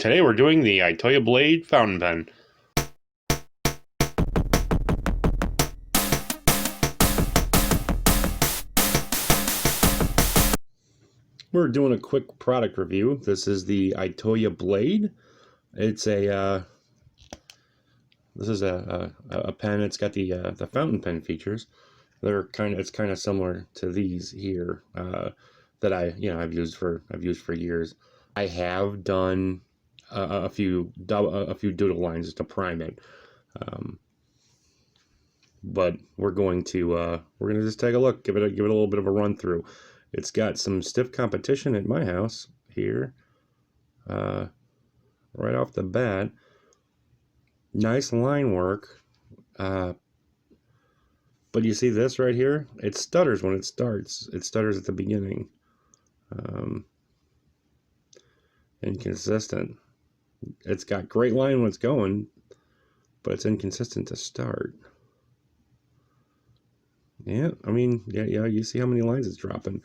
Today we're doing the Itoya Blade Fountain Pen. We're doing a quick product review. This is the Itoya Blade. It's a this is a pen. It's got the fountain pen features. It's kind of similar to these here that I've used for years. I have done a few doodle lines just to prime it, but we're gonna just take a look, give it a little bit of a run through. It's got some stiff competition at my house here, right off the bat. Nice line work, but you see this right here? It stutters when it starts. It stutters at the beginning. Inconsistent. It's got great line when it's going, but it's inconsistent to start. Yeah, I mean, yeah, you see how many lines it's dropping.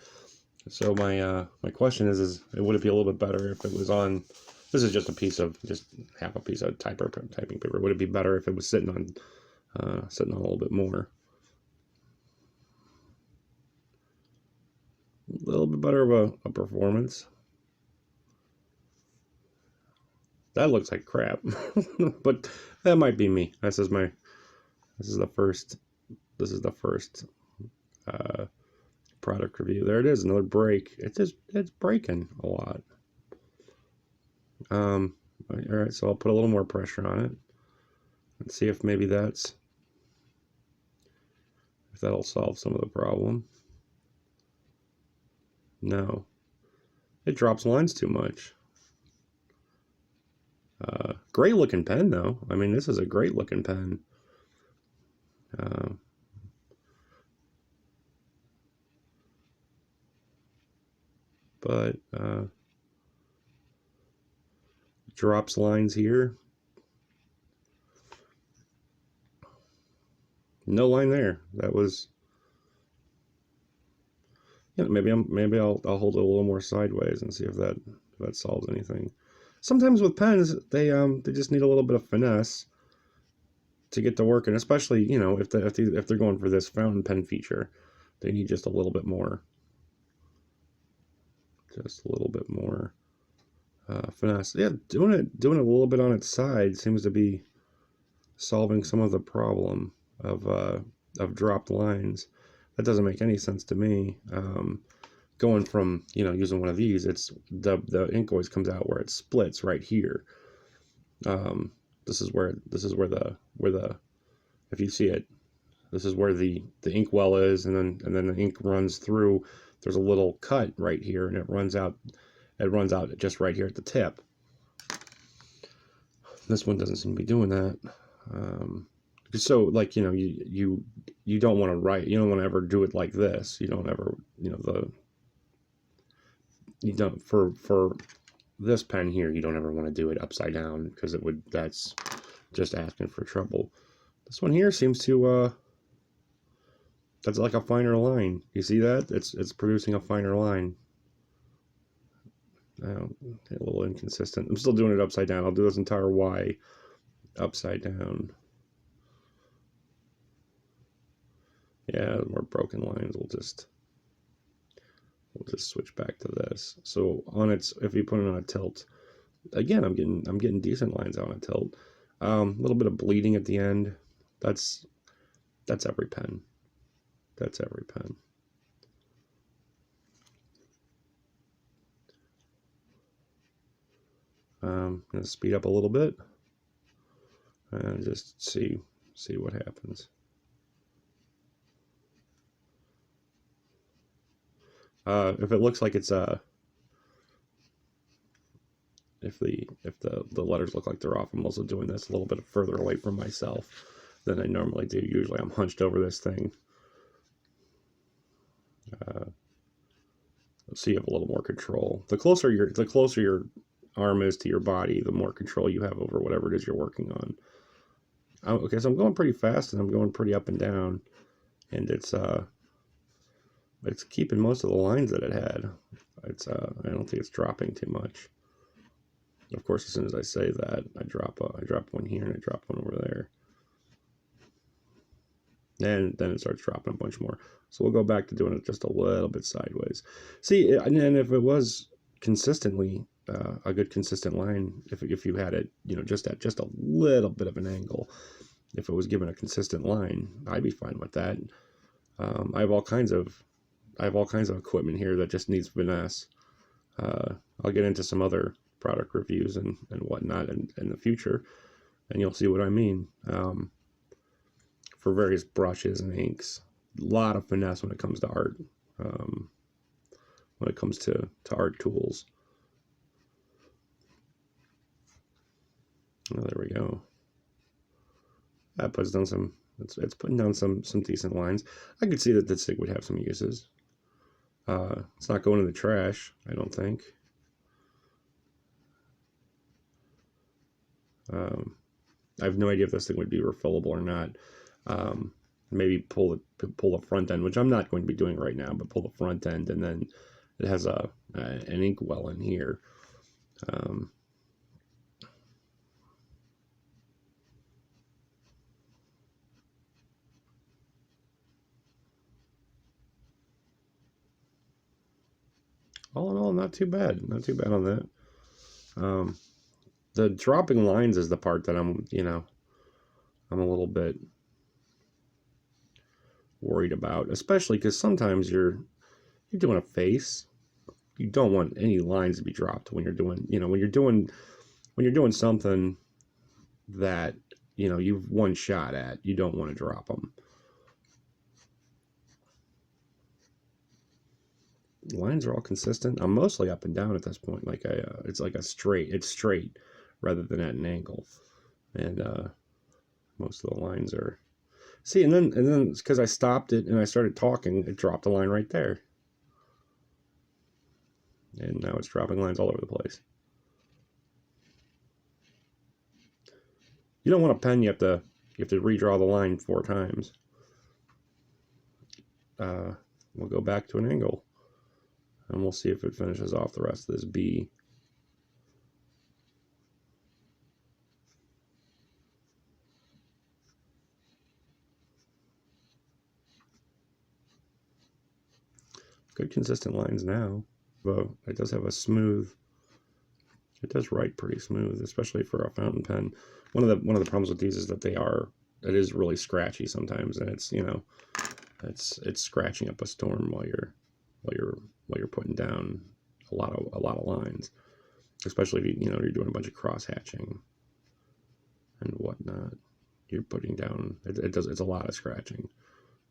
So my question is would it be a little bit better if it was on, this is just half a piece of typing paper. Would it be better if it was sitting on a little bit more? A little bit better of a performance. That looks like crap, but that might be me. This is the first product review. There it is, another break. It's breaking a lot. All right, so I'll put a little more pressure on it and see if maybe that'll solve some of the problem. No, it drops lines too much. Great looking pen though. I mean, this is a great looking pen. But drops lines here. No line there. That was, maybe I'll hold it a little more sideways and see if that solves anything. Sometimes with pens, they just need a little bit of finesse to get to work, and especially if they're going for this fountain pen feature, they need just a little bit more, finesse. Yeah, doing it a little bit on its side seems to be solving some of the problem of dropped lines. That doesn't make any sense to me. Going from using one of these, it's the ink always comes out where it splits right here. This is where the if you see it, this is where the ink well is, and then the ink runs through. There's a little cut right here, and it runs out just right here at the tip. This one doesn't seem to be doing that. So like you don't want to write, you don't want to ever do it like this. You don't ever for this pen here, you don't ever want to do it upside down, because that's just asking for trouble. This one here seems to that's like a finer line. You see that? It's producing a finer line. A little inconsistent. I'm still doing it upside down. I'll do this entire Y upside down. Yeah, more broken lines. We'll just switch back to this. So if you put it on a tilt, again, I'm getting decent lines on a tilt. A little bit of bleeding at the end. That's every pen. That's every pen. I'm gonna speed up a little bit and just see what happens. If it looks like it's if the letters look like they're off, I'm also doing this a little bit further away from myself than I normally do. Usually I'm hunched over this thing. So you have a little more control. The closer your arm is to your body, the more control you have over whatever it is you're working on. Okay, so I'm going pretty fast and I'm going pretty up and down, and it's keeping most of the lines that it had. I don't think it's dropping too much. Of course, as soon as I say that, I drop one here and I drop one over there. And then it starts dropping a bunch more. So we'll go back to doing it just a little bit sideways. See, and if it was consistently a good consistent line, if you had it, you know, just at just a little bit of an angle, if it was given a consistent line, I'd be fine with that. I have all kinds of equipment here that just needs finesse. I'll get into some other product reviews and whatnot in the future, and you'll see what I mean. For various brushes and inks, a lot of finesse when it comes to art. When it comes to art tools. Oh, there we go. That puts down some. It's putting down some decent lines. I could see that this thing would have some uses. It's not going in the trash, I don't think. I have no idea if this thing would be refillable or not. Maybe pull the front end, which I'm not going to be doing right now, but pull the front end, and then it has an ink well in here. All in all, not too bad. Not too bad on that. The dropping lines is the part that I'm a little bit worried about, especially because sometimes you're doing a face. You don't want any lines to be dropped when you're doing, when you're doing something that, you've one shot at. You don't want to drop them. Lines are all consistent. I'm mostly up and down at this point. Like it's like it's straight rather than at an angle. And most of the lines are, see, and then it's because I stopped it and I started talking, it dropped a line right there. And now it's dropping lines all over the place. You don't want a pen, you have to redraw the line 4 times. We'll go back to an angle. And we'll see if it finishes off the rest of this B. Good consistent lines now. But it does have a smooth. It does write pretty smooth, especially for a fountain pen. One of the problems with these is that it is really scratchy sometimes, and it's it's scratching up a storm while you're putting down a lot of lines, especially if you're doing a bunch of cross hatching and whatnot. You're putting down it's a lot of scratching.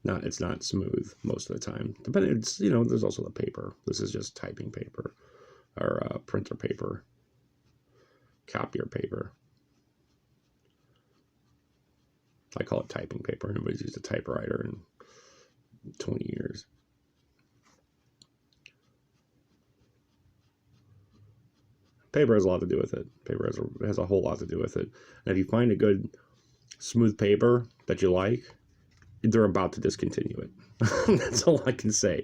It's not smooth most of the time. Depending, there's also the paper. This is just typing paper or printer paper, copier paper. I call it typing paper. Nobody's used a typewriter in 20 years. Paper has a lot to do with it. Paper has a whole lot to do with it. And if you find a good smooth paper that you like, they're about to discontinue it. That's all I can say.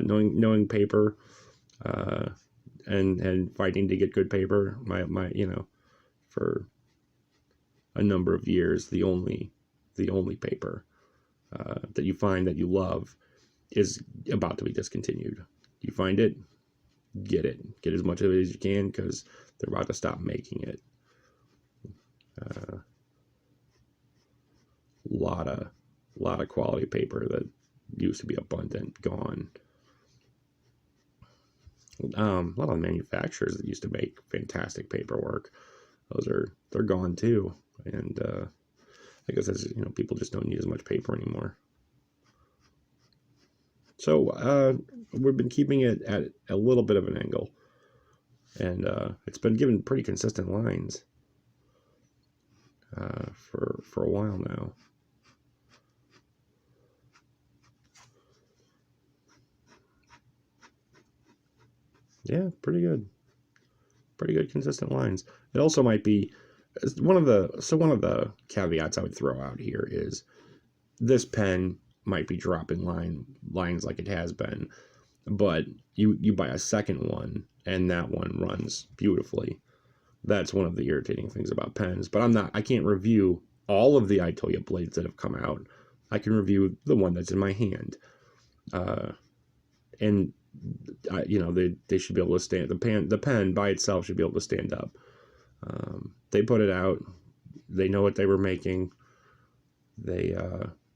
Knowing paper and fighting to get good paper, my for a number of years, the only paper that you find that you love is about to be discontinued. You find it, get as much of it as you can, because they're about to stop making it. Lot of quality paper that used to be abundant gone. A lot of manufacturers that used to make fantastic paperwork, they're gone too. And I guess that's, people just don't need as much paper anymore. So we've been keeping it at a little bit of an angle, and it's been given pretty consistent lines for a while now. Yeah, pretty good consistent lines. It also might be one of the caveats I would throw out here is this pen might be dropping lines like it has been, but you buy a second one and that one runs beautifully. That's one of the irritating things about pens. But I can't review all of the Itoya blades that have come out. I can review the one that's in my hand. And you know, they should be able to stand. The pen by itself should be able to stand up. They put it out. They know what they were making. They,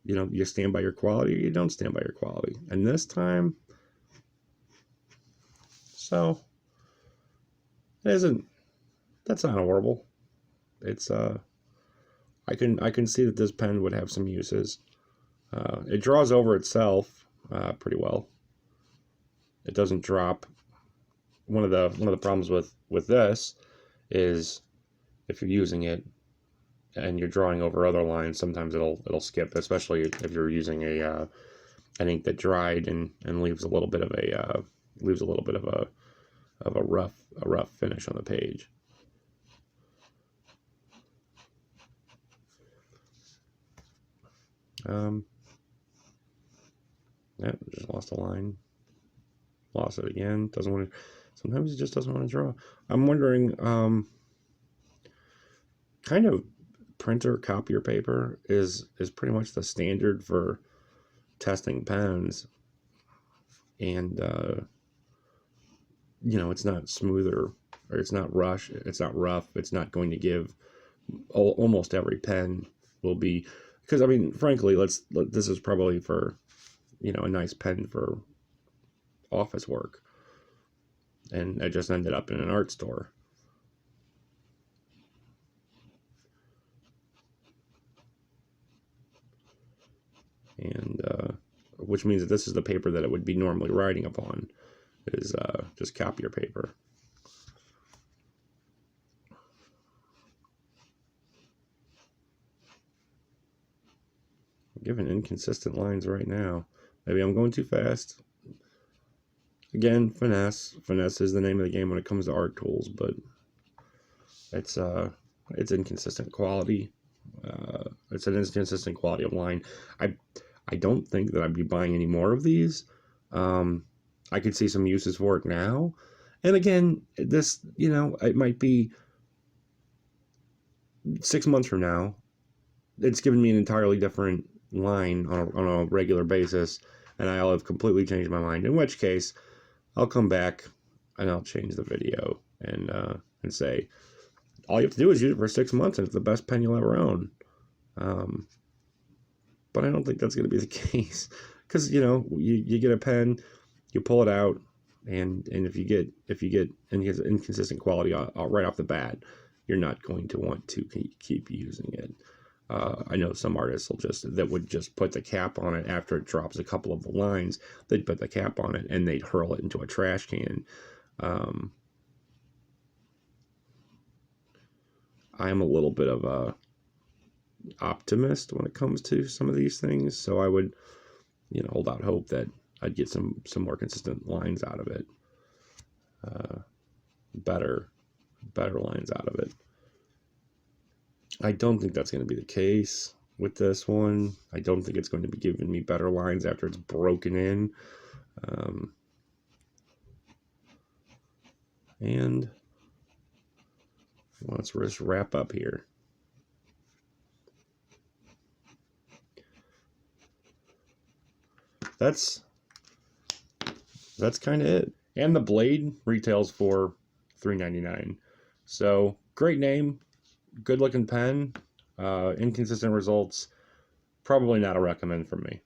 you know, you stand by your quality or you don't stand by your quality. And this time, so it isn't. That's not horrible. It's I can see that this pen would have some uses. It draws over itself pretty well. It doesn't drop. One of the problems with this is if you're using it and you're drawing over other lines, sometimes it'll skip, especially if you're using an ink that dried and leaves a little bit of a rough finish on the page. Yeah, just lost a line. Lost it again. Doesn't want to. Sometimes it just doesn't want to draw. I'm wondering, kind of printer copier paper is pretty much the standard for testing pens, and you know, it's not smoother, or it's not rough. It's not going to give. Almost every pen will be, because I mean, frankly, this is probably for, you know, a nice pen for office work, and I just ended up in an art store. And which means that this is the paper that it would be normally writing upon, is just copier paper. I'm giving inconsistent lines right now. Maybe I'm going too fast. Again, finesse. Finesse is the name of the game when it comes to art tools, but it's inconsistent quality. It's an inconsistent quality of line. I don't think that I'd be buying any more of these. I could see some uses for it now. And again, this, you know, it might be 6 months from now. It's given me an entirely different line on a regular basis, and I'll have completely changed my mind. In which case, I'll come back and I'll change the video and say, all you have to do is use it for 6 months and it's the best pen you'll ever own. But I don't think that's going to be the case, because, you know, you get a pen, you pull it out, and if you get inconsistent quality right off the bat, you're not going to want to keep using it. I know some artists would just put the cap on it after it drops a couple of the lines. They'd put the cap on it and they'd hurl it into a trash can. I'm a little bit of a optimist when it comes to some of these things, so I would, you know, hold out hope that I'd get some more consistent lines out of it, better lines out of it. I don't think that's going to be the case with this one. I don't think it's going to be giving me better lines after it's broken in. And let's just wrap up here. That's kind of it. And the blade retails for $3.99. So great name, good looking pen, inconsistent results. Probably not a recommend from me.